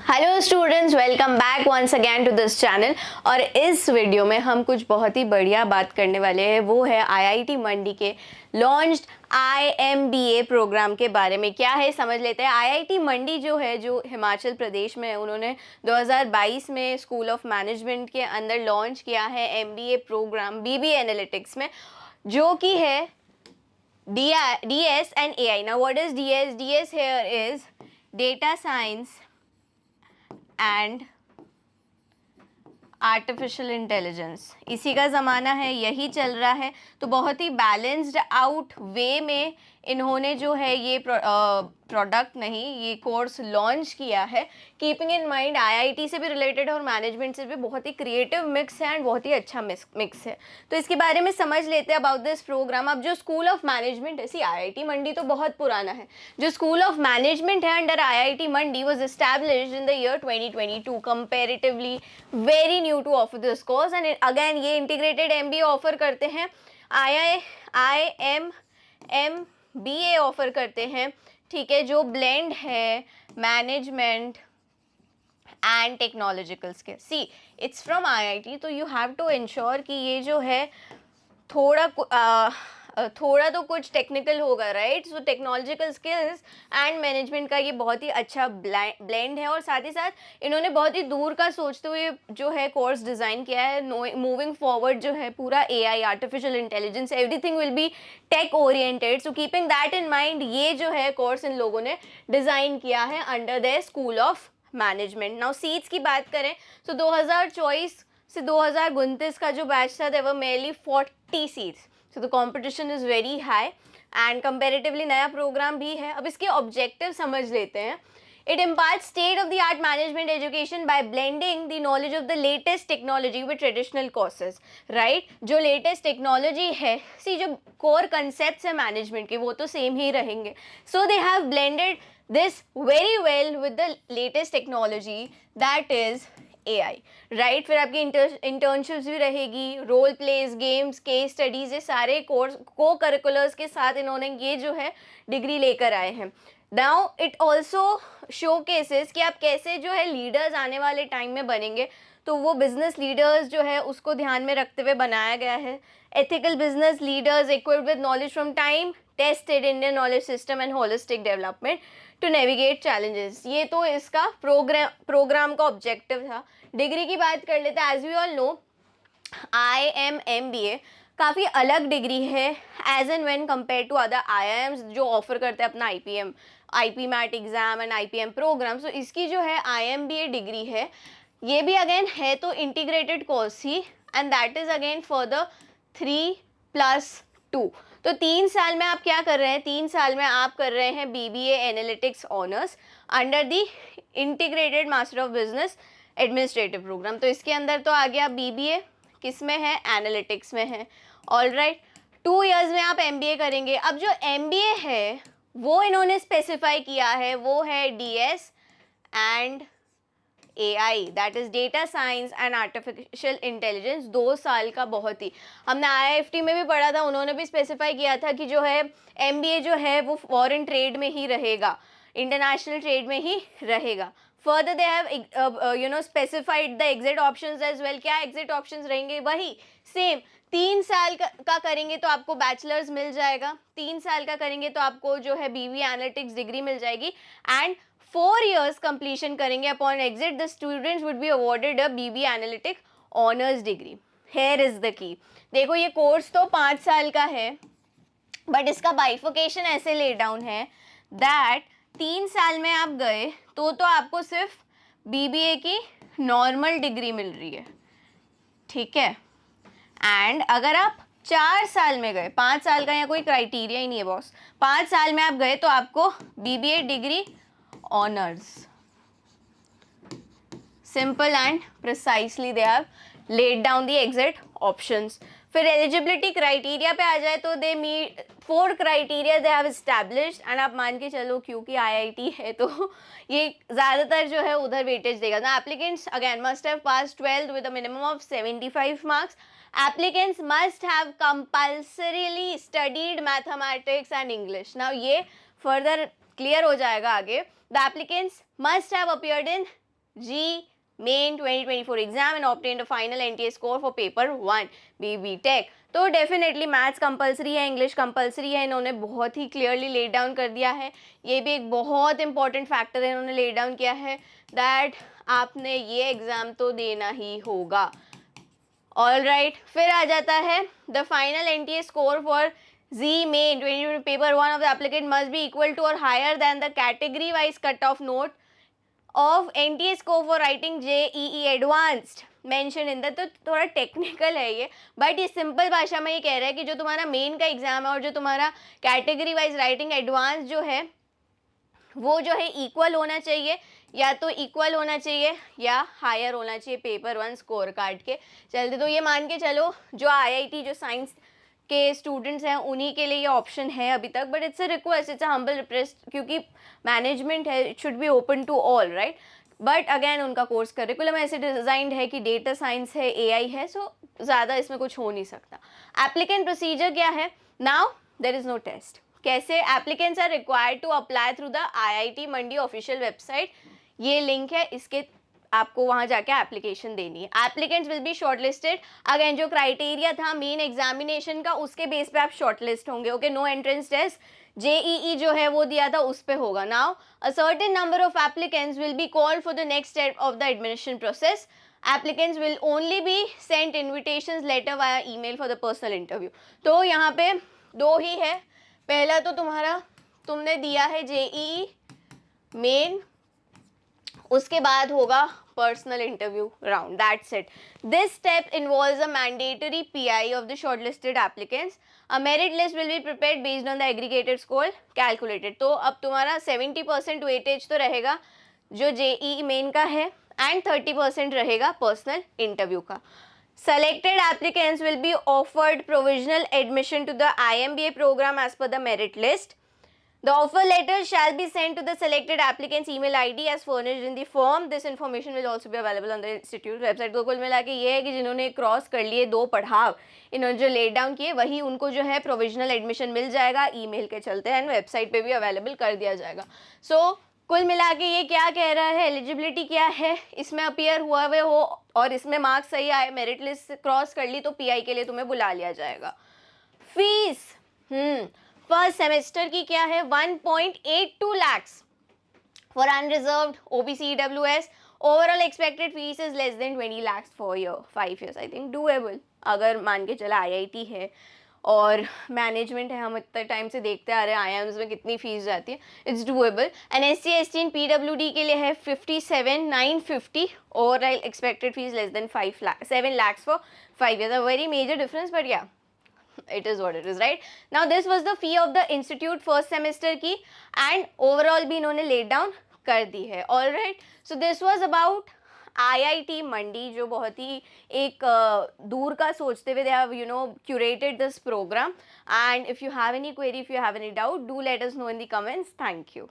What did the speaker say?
Hello students, welcome back once again to this channel. और इस video में हम कुछ बहुत ही बढ़िया बात करने वाले हैं, वो है आईआईटी मंडी के लॉन्च्ड आईएमबीए प्रोग्राम के बारे में। क्या है समझ लेते हैं। आईआईटी मंडी जो है, जो हिमाचल प्रदेश में है, उन्होंने 2022 में स्कूल ऑफ मैनेजमेंट के अंदर लॉन्च किया है एमबीए प्रोग्राम बीबीए एनालिटिक्स में, जो कि है DS and AI. Now what is DS? DS here is data science and artificial intelligence. इसी का ज़माना है, यही चल रहा है। तो बहुत ही बैलेंस्ड आउट वे में इन्होंने जो है ये प्रोडक्ट नहीं, ये कोर्स लॉन्च किया है, कीपिंग इन माइंड आईआईटी से भी रिलेटेड और मैनेजमेंट से भी बहुत ही क्रिएटिव मिक्स है एंड बहुत ही अच्छा मिक्स है। तो इसके बारे में समझ लेते हैं अबाउट दिस प्रोग्राम। अब जो स्कूल ऑफ मैनेजमेंट है, सी आईआईटी मंडी तो बहुत पुराना है। जो स्कूल ऑफ मैनेजमेंट है under IIT Mandi was established in the year 2022, comparatively very new to offer this course. And again ये इंटीग्रेटेड एमबीए ऑफर करते हैं, IIMBA ऑफर करते हैं, ठीक है, जो ब्लेंड है management and technological skill. See it's from IIT, तो यू हैव टू इंश्योर कि ये जो है थोड़ा तो कुछ टेक्निकल होगा, right. So technological skills and management का ये बहुत ही अच्छा ब्लेंड है। और साथ ही साथ इन्होंने बहुत ही दूर का सोचते हुए जो है कोर्स डिज़ाइन किया है। मूविंग फॉरवर्ड जो है पूरा AI, artificial intelligence, everything will be tech oriented. So keeping that in mind ये जो है कोर्स इन लोगों ने डिज़ाइन किया है under the school of management. Now seats की बात करें तो 2024 से 2029 का जो बैच था, there were mainly 40 seats. So the competition is very high and comparatively नया प्रोग्राम भी है। अब इसके ऑब्जेक्टिव समझ लेते हैं। It imparts state-of-the-art management education by blending the knowledge of the latest technology with traditional courses, right? जो latest technology है, सी जो core concepts है management के, वो तो same ही रहेंगे। So they have blended this very well with the latest technology, that is AI, right. फिर आपकी इंटर्नशिप्स भी रहेगी, role plays, games, case studies, ये सारे कोर्स को करिकुलर्स के साथ इन्होंने ये जो है डिग्री लेकर आए हैं। Now it also show cases कि आप कैसे जो है लीडर्स आने वाले टाइम में बनेंगे। तो वो बिजनेस लीडर्स जो है उसको ध्यान में रखते हुए बनाया गया है। Ethical business leaders equipped with knowledge from time tested Indian knowledge system and holistic development to navigate challenges. ये तो इसका प्रोग्राम का ऑब्जेक्टिव था। डिग्री की बात कर लेते हैं। As we all know, IIMBA काफ़ी अलग डिग्री है as and when compare to other IIMs जो ऑफर करते हैं अपना IP MAT exam and IPM programme. So इसकी जो है IIMBA डिग्री है, ये भी अगेन है तो integrated course he, and that is again for the 3+2। तो 3 साल में आप क्या कर रहे हैं, 3 साल में आप कर रहे हैं BBA analytics honours under the integrated master of business administrative programme. तो इसके अंदर तो आ गया BBA, किस में है, एनालिटिक्स में है। ऑल राइट, 2 इयर्स में आप MBA करेंगे। अब जो MBA है वो इन्होंने स्पेसिफाई किया है, वो है DS and AI, that is data science and artificial intelligence. 2 साल का, बहुत ही, हमने IIFT में भी पढ़ा था, उन्होंने भी स्पेसिफाई किया था कि जो है MBA जो है वो फॉरेन ट्रेड में ही रहेगा, इंटरनेशनल ट्रेड में ही रहेगा। Further they have specified the exit options as well. क्या एग्जिट ऑप्शंस रहेंगे, वही सेम। 3 साल का करेंगे तो आपको बैचलर्स मिल जाएगा, 3 साल का करेंगे तो आपको जो है BBA एनालिटिक्स डिग्री मिल जाएगी, एंड 4 years completion करेंगे upon exit the students would be awarded a BBA analytic honours degree. Here is the key. देखो ये कोर्स तो 5 साल का है, बट इसका बाइफिकेशन ऐसे ले डाउन है दैट 3 साल में आप गए तो आपको सिर्फ BBA की नॉर्मल डिग्री मिल रही है, ठीक है। एंड अगर आप 4 साल में गए, 5 साल का यहाँ कोई क्राइटेरिया ही नहीं है बॉस, 5 साल में आप गए तो आपको BBA degree honours. Simple and precisely they have laid down the exit options. फिर एलिजिबिलिटी क्राइटेरिया पे आ जाए तो they meet 4 criteria they have established, and आप मान के चलो क्योंकि IIT है तो ये ज़्यादातर जो है उधर वेटेज देगा ना। Applicants again must have pass 12th with a minimum of 75 marks. Applicants must have compulsorily studied mathematics and English. Now ये further clear हो जाएगा आगे. The applicants must have appeared in JEE main 2024 exam and obtained a final NTA score for paper 1 BB tech. तो definitely maths compulsory है, English compulsory है, इन्होंने बहुत ही clearly let down कर दिया है। ये भी एक बहुत इंपॉर्टेंट फैक्टर है, इन्होंने लेट डाउन किया है दैट आपने ये एग्ज़ाम तो देना ही होगा। ऑल राइट, फिर आ जाता है the final NTA score for JEE main 2020 paper 1 of the applicant must be equal to or higher than the category wise cut off note of NTA score for writing JEE advanced mention in the. तो थोड़ा technical है ये, but ये simple भाषा में ये कह रहा है कि जो तुम्हारा मेन का एग्जाम है और जो तुम्हारा कैटेगरी वाइज राइटिंग एडवांस जो है वो जो है इक्वल होना चाहिए, या तो इक्वल होना चाहिए या हायर होना चाहिए पेपर 1 स्कोर कार्ड के चलते। तो ये मान के चलो जो आईआईटी जो साइंस के स्टूडेंट्स हैं उन्हीं के लिए ये ऑप्शन है अभी तक, but it's a request, it's a humble request, क्योंकि मैनेजमेंट है, it should be open to all, right. But again उनका कोर्स करिकुलम ऐसे डिजाइंड है कि डेटा साइंस है, एआई है, सो ज़्यादा इसमें कुछ हो नहीं सकता। एप्लीकेंट प्रोसीजर क्या है? Now there is no test. कैसे? Applicants are required to apply through the IIT Mandi official website, ये लिंक है, इसके आपको वहां जाके एप्लीकेशन देनी है। Applicants will be shortlisted, again जो क्राइटेरिया था मेन एग्जामिनेशन का उसके बेस पे आप शॉर्टलिस्ट होंगे। Okay, no entrance test, JEE जो है वो दिया था उस पे होगा। Now a certain number of applicants will be called for the next step of the admission process. Applicants will only be sent invitations letter via email for the personal interview. तो यहाँ पे दो ही है, पहला तो तुम्हारा तुमने दिया है जेईई मेन, उसके बाद होगा personal interview round, that's it. This step involves a mandatory pi of the shortlisted applicants. A merit list will be prepared based on the aggregated score calculated. तो अब तुम्हारा 70% वेटेज तो रहेगा जो जेईई मेन का है एंड 30% रहेगा personal interview का। Selected applicants will be offered provisional admission to the IMBA program as per the merit list. The offer letter shall be sent to the selected applicant's email ID as furnished in the form. This information will also be available on the institute website. तो कुल मिला के ये है कि जिन्होंने cross कर लिए 2 पढ़ाव, इन्होंने जो लेट डाउन किए वही उनको जो है प्रोविजनल एडमिशन मिल जाएगा ईमेल के चलते, एंड वेबसाइट पे भी अवेलेबल कर दिया जाएगा। सो कुल मिला के ये क्या कह रहा है, एलिजिबिलिटी क्या है, इसमें अपीयर हुआ हुए हो और इसमें मार्क्स सही आए, मेरिट लिस्ट क्रॉस कर ली तो पीआई के लिए तुम्हें बुला लिया जाएगा। फीस फर्स्ट सेमेस्टर की क्या है? 1.82 lakhs for unreserved OBC EWS. Overall expected fees is less than 20 lakhs for year 5 years. I think doable, अगर मान के चला आईआईटी है और मैनेजमेंट है, हम इतने टाइम से देखते आ रहे हैं आईआईएम्स में कितनी फीस जाती है, it's doable. And SC ST and PWD के लिए है 57,950। Overall expected fees less than 7 lakhs for 5 years. A very major difference, but yeah, it is what it is, right? Now this was the fee of the institute first semester की, and overall भी इन्होंने laid down कर दी है। all right, so this was about IIT मंडी, जो बहुत ही एक दूर का सोचते हुए they have curated this program, and if you have any query, if you have any doubt, do let us know in the comments. Thank you.